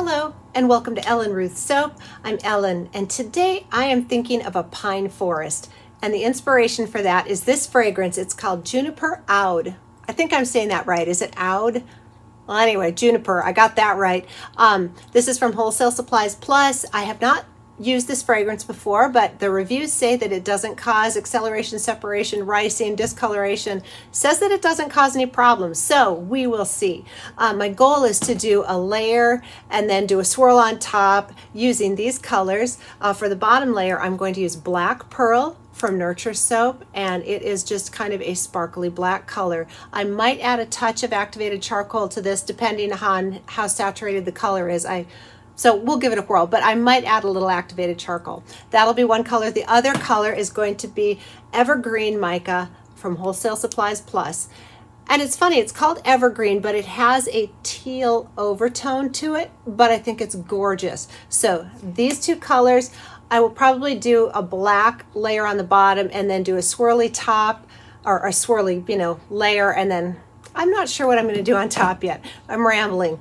Hello and welcome to Ellen Ruth Soap. I'm Ellen and today I am thinking of a pine forest, and the inspiration for that is this fragrance. It's called Juniper OUD. I think I'm saying that right. Is it OUD? Well, anyway, Juniper, I got that right. This is from Wholesale Supplies Plus. I have not used this fragrance before, but the reviews say that it doesn't cause acceleration, separation, ricing, discoloration. Says that it doesn't cause any problems, so we will see. My goal is to do a layer and then do a swirl on top using these colors. For the bottom layer, I'm going to use Black Pearl from Nurture Soap, and it is just kind of a sparkly black color. I might add a touch of activated charcoal to this depending on how saturated the color is. So we'll give it a whirl, but I might add a little activated charcoal. That'll be one color. The other color is going to be Evergreen Mica from Wholesale Supplies Plus. And it's funny, it's called Evergreen, but it has a teal overtone to it, but I think it's gorgeous. So these two colors, I will probably do a black layer on the bottom and then do a swirly top, or a swirly, layer, and then I'm not sure what I'm gonna do on top yet. I'm rambling.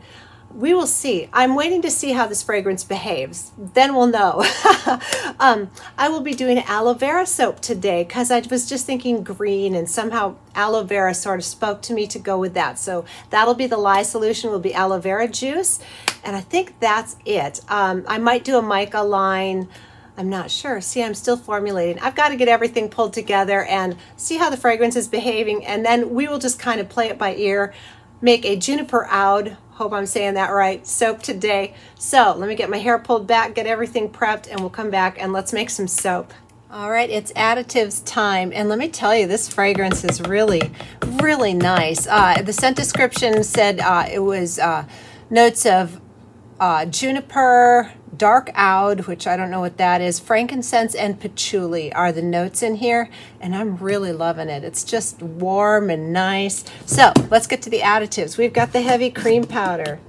We will see. I'm waiting to see how this fragrance behaves. Then we'll know. I will be doing aloe vera soap today because I was just thinking green, and somehow aloe vera sort of spoke to me to go with that. So that'll be the lye solution, will be aloe vera juice. And I think that's it. I might do a mica line. I'm not sure. See, I'm still formulating. I've got to get everything pulled together and see how the fragrance is behaving. And then we will just kind of play it by ear, make a Juniper OUD, hope I'm saying that right, soap today. So let me get my hair pulled back, get everything prepped, and we'll come back and let's make some soap. All right, it's Additives time, and let me tell you, this fragrance is really, really nice. The scent description said it was notes of juniper, dark oud, which I don't know what that is, frankincense, and patchouli are the notes in here, and I'm really loving it. It's just warm and nice. So let's get to the additives. We've got the heavy cream powder,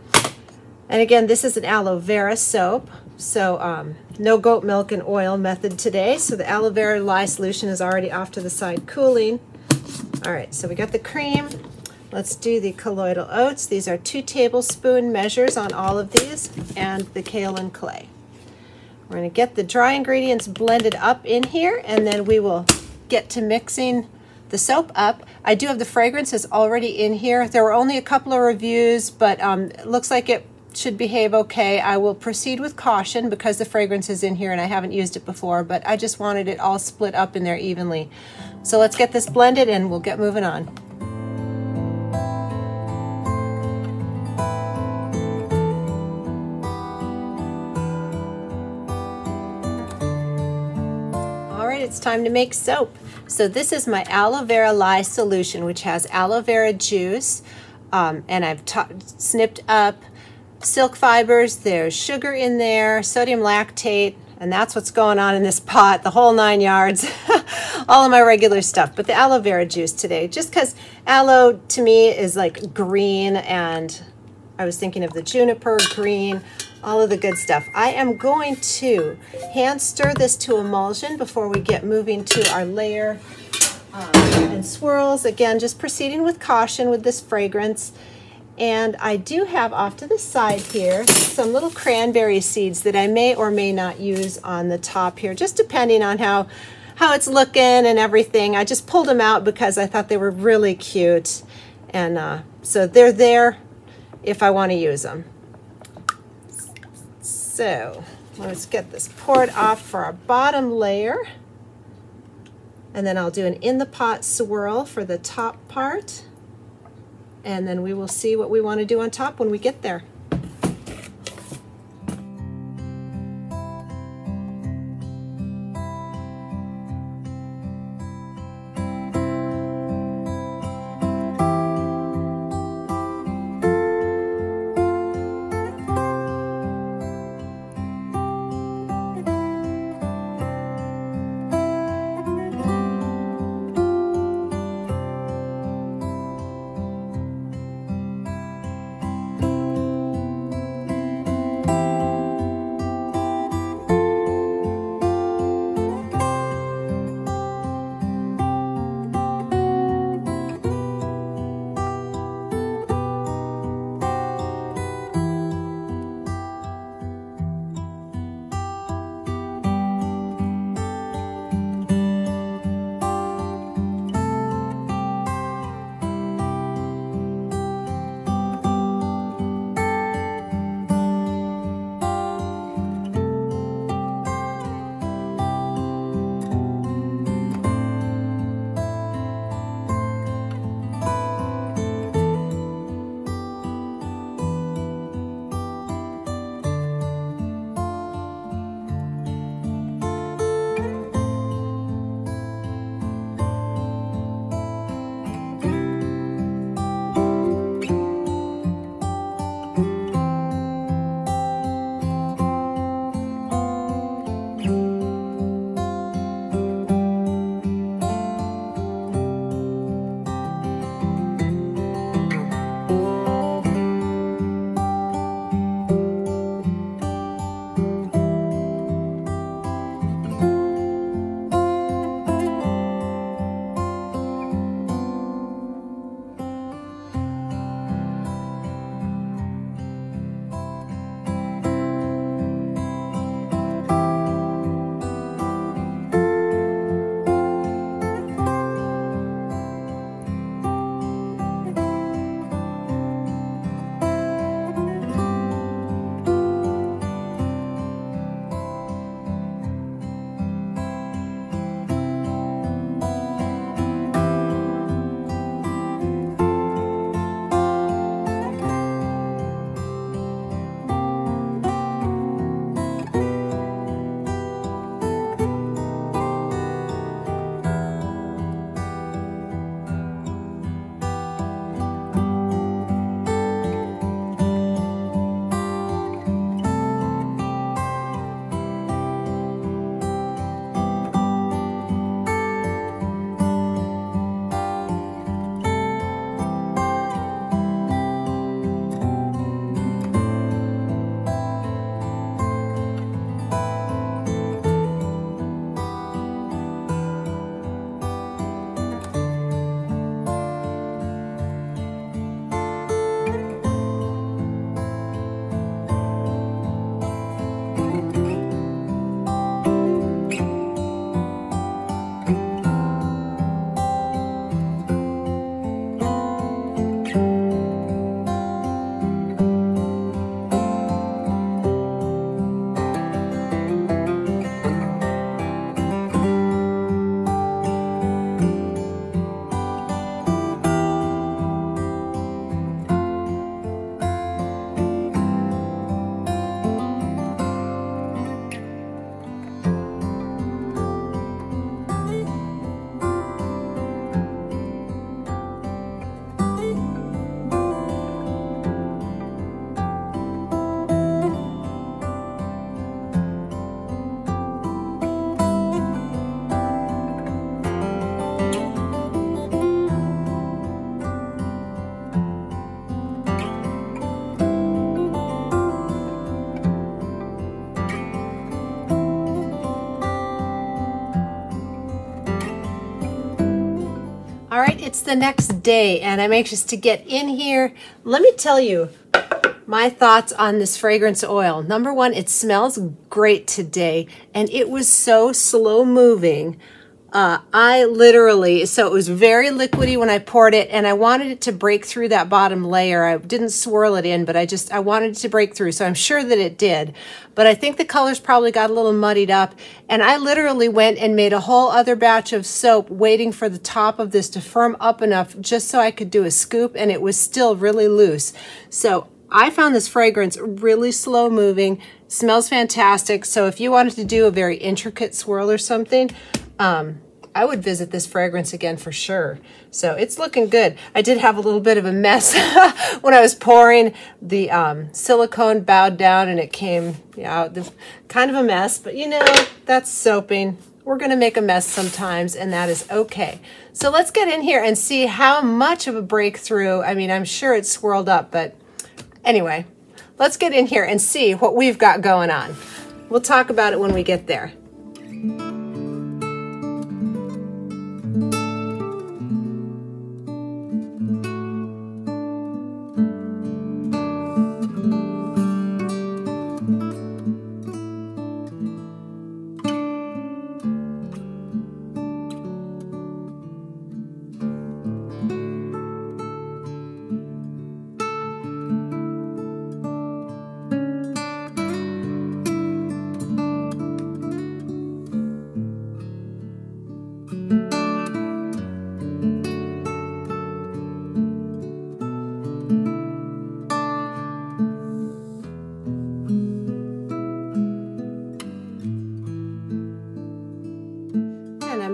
and again, this is an aloe vera soap, so no goat milk and oil method today. So the aloe vera lye solution is already off to the side cooling. All right, so we got the cream. Let's do the colloidal oats. These are 2 tablespoon measures on all of these, and the kaolin clay. We're going to get the dry ingredients blended up in here, and then we will get to mixing the soap up. I do have the fragrances already in here. There were only a couple of reviews, but it looks like it should behave okay. I will proceed with caution because the fragrance is in here and I haven't used it before, but I just wanted it all split up in there evenly. So let's get this blended and we'll get moving on. It's time to make soap. So this is my aloe vera lye solution, which has aloe vera juice, and I've snipped up silk fibers. There's sugar in there, sodium lactate, and that's what's going on in this pot, the whole 9 yards. All of my regular stuff, but the aloe vera juice today, just because aloe to me is like green, and I was thinking of the juniper green, all of the good stuff. I am going to hand stir this to emulsion before we get moving to our layer and swirls. Again, just proceeding with caution with this fragrance. And I do have off to the side here some little cranberry seeds that I may or may not use on the top here, just depending on how it's looking and everything. I just pulled them out because I thought they were really cute. And so they're there if I want to use them. So let's get this poured off for our bottom layer. And then I'll do an in the pot swirl for the top part. And then we will see what we want to do on top when we get there. It's the next day and I'm anxious to get in here. Let me tell you my thoughts on this fragrance oil. Number one, it smells great today and it was so slow moving. So it was very liquidy when I poured it and I wanted it to break through that bottom layer. I didn't swirl it in, but I wanted it to break through. So I'm sure that it did, but I think the colors probably got a little muddied up. And I literally went and made a whole other batch of soap waiting for the top of this to firm up enough just so I could do a scoop, and it was still really loose. So I found this fragrance really slow moving, smells fantastic. So if you wanted to do a very intricate swirl or something, I would visit this fragrance again for sure. So it's looking good. I did have a little bit of a mess when I was pouring. The silicone bowed down and it came out, kind of a mess, but you know, that's soaping. We're gonna make a mess sometimes and that is okay. So let's get in here and see how much of a breakthrough. I mean, I'm sure it's swirled up, but anyway, let's get in here and see what we've got going on. We'll talk about it when we get there.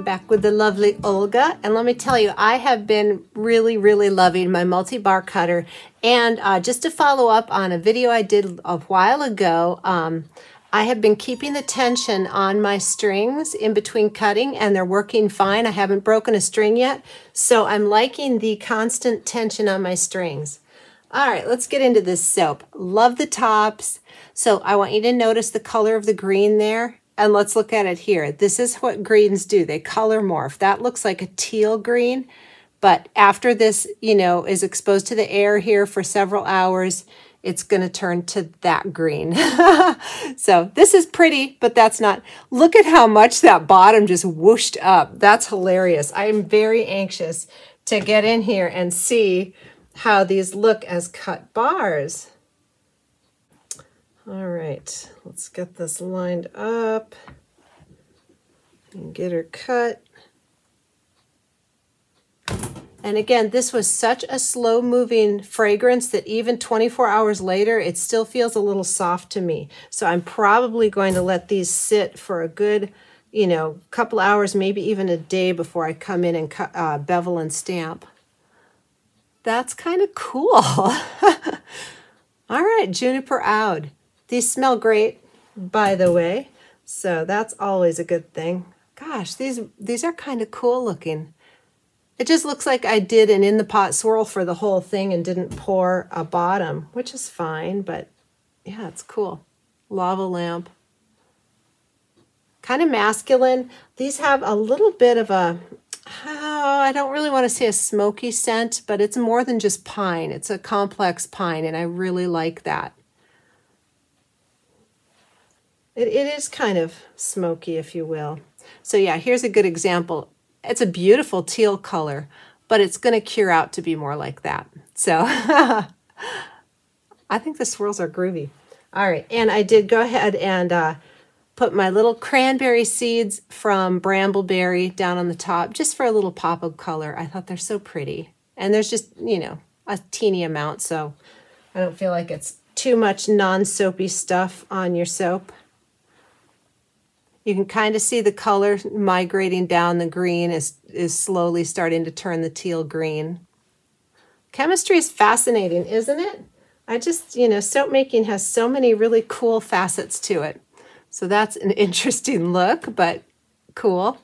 Back with the lovely Olga, and let me tell you, I have been really loving my multi-bar cutter. And just to follow up on a video I did a while ago, I have been keeping the tension on my strings in between cutting and they're working fine. I haven't broken a string yet, so I'm liking the constant tension on my strings. All right, let's get into this soap. Love the tops. So I want you to notice the color of the green there. And let's look at it here. This is what greens do. They color morph. That looks like a teal green, but after this, you know, is exposed to the air here for several hours, it's going to turn to that green. So this is pretty, but that's not. Look at how much that bottom just whooshed up. That's hilarious. I am very anxious to get in here and see how these look as cut bars. All right, let's get this lined up and get her cut. And again, this was such a slow moving fragrance that even 24 hours later, it still feels a little soft to me. So I'm probably going to let these sit for a good, you know, couple hours, maybe even a day before I come in and bevel and stamp. That's kind of cool. All right, Juniper OUD. These smell great, by the way, so that's always a good thing. Gosh, these are kind of cool looking. It just looks like I did an in-the-pot swirl for the whole thing and didn't pour a bottom, which is fine, but yeah, it's cool. Lava lamp. Kind of masculine. These have a little bit of a, I don't really want to say a smoky scent, but it's more than just pine. It's a complex pine, and I really like that. It is kind of smoky, if you will. So yeah, here's a good example. It's a beautiful teal color, but it's going to cure out to be more like that. So I think the swirls are groovy. All right, and I did go ahead and put my little cranberry seeds from Brambleberry down on the top, just for a little pop of color. I thought they're so pretty. And there's just, you know, a teeny amount, so I don't feel like it's too much non-soapy stuff on your soap. You can kind of see the color migrating down. The green is slowly starting to turn the teal green. Chemistry is fascinating, isn't it? I just, you know, soap making has so many really cool facets to it. So that's an interesting look, but cool.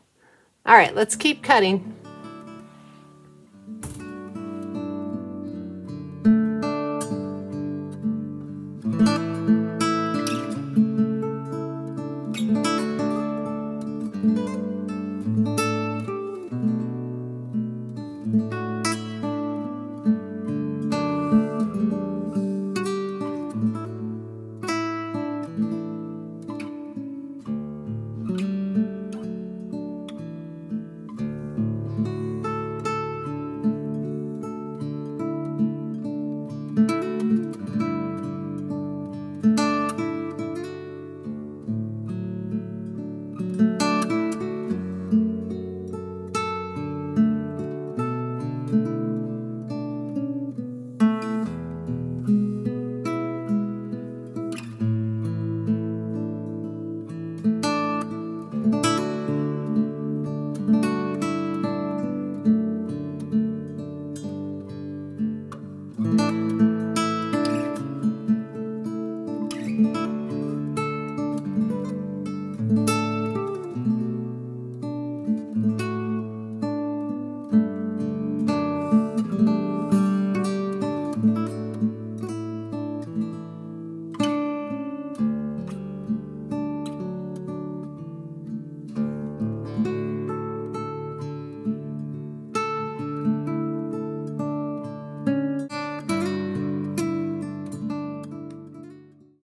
All right, let's keep cutting.